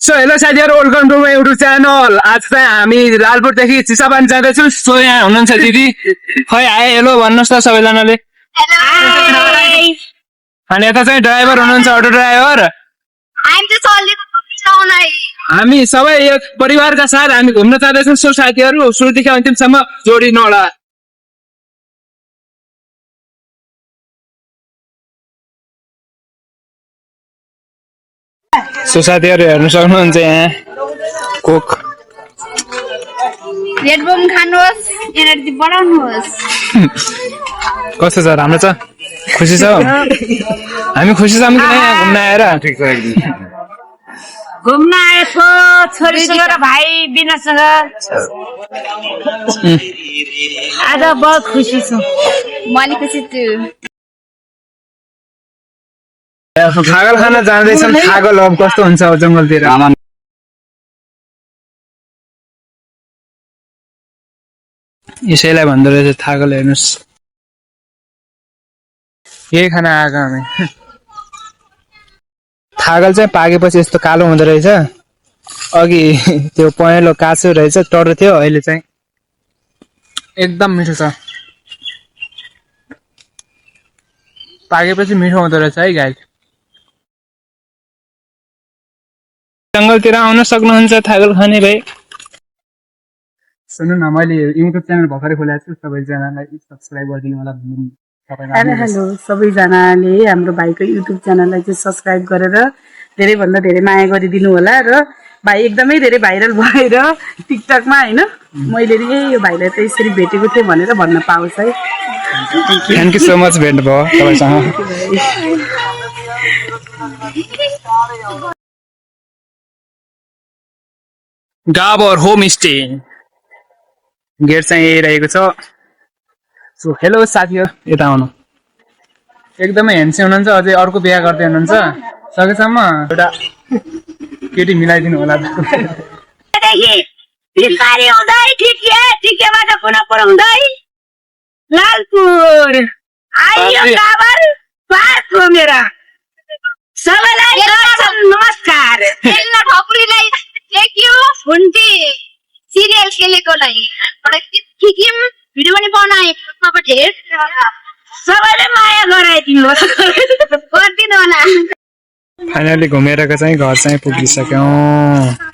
So hello साथीहरु welcome to my YouTube channel. आज चाहिँ हामी लालपुरदेखि चिसापानी जाँदैछौँ। सो यहाँ हुनुहुन्छ दिदी, खै आए हेलो भन्नुहोस् त सबैजनाले। अनि यता चाहिँ ड्राइभर हुनुहुन्छ, अटो ड्राइभर। हामी सबै यो परिवारका साथ हामी घुम्न जाँदैछौँ। सो साथीहरु सुरुदेखि अन्तिमसम्म जोडिनु होला। सो साथीहरु हेर्न सक्नुहुन्छ यहाँ कोक। रेड बम खानुहोस्, एनर्जी बढाउनुहोस्। कस्तो छ? राम्रो छ? खुसी छ? हामी खुसी छौँ कि यहाँ घुम्न आएर? ठिक छ एकदम। घुम्न आएको छोरीसँग र भाइ बिनासँग आज बहुत खुसी छु। म अलि खुसी छु। छागल खान जाँदैछौँ। छागल अब कस्तो हुन्छ जङ्गलतिर? यसैलाई भन्दो रहेछ छागल। हेर्नुहोस् यही खाना आएको हामी। छागल चाहिँ पाकेपछि यस्तो कालो हुँदो रहेछ। अघि त्यो पहेँलो काँचो रहेछ, टर्रो थियो। अहिले चाहिँ एकदम मिठो छ। पाकेपछि मिठो हुँदो रहेछ है गाइस। जङ्गलतिर आउन सक्नुहुन्छ छागल खाने भाइ। सुन्नु न, मैले युट्युब च्यानल भर्खरै खोलेको छु, सबैजनालाई सब्सक्राइब गरिदिनु होला। हेलो सबैजनाले हाम्रो भाइको युट्युब च्यानललाई चाहिँ सब्सक्राइब गरेर धेरैभन्दा धेरै माया गरिदिनु होला। र भाइ एकदमै धेरै भाइरल भएर टिकटकमा होइन, मैले यो भाइलाई त यसरी भेटेको थिएँ भनेर भन्न पाओस् है। थ्याङ्क यू सो मच भेट भयो तपाईँसँग। डाबर होमस्टे गेट चाहिँ यही रहेको छ। सो हेलो साथीहरु, यता आउनु। एकदमै ह्यान्डसम हुनुहुन्छ। अझै अर्को बिहा गर्दै हुनुहुन्छ। सकेसम्म एउटा केटी मिलाइदिनु होला। लालपुर आइयो काबर पास हो मेरा। सबैलाई नमस्कार। एल्ला ठकुरीलाई थ्याङ्क यू। हुन्टी सिरियल खेलेकोलाई ठिकिम भिडियो पनि बनाए ढेर सबैले माया गराइदिनु गरिदिनु होला। फाइनली घुमेर चाहिँ घर चाहिँ पुगिसक्यौँ।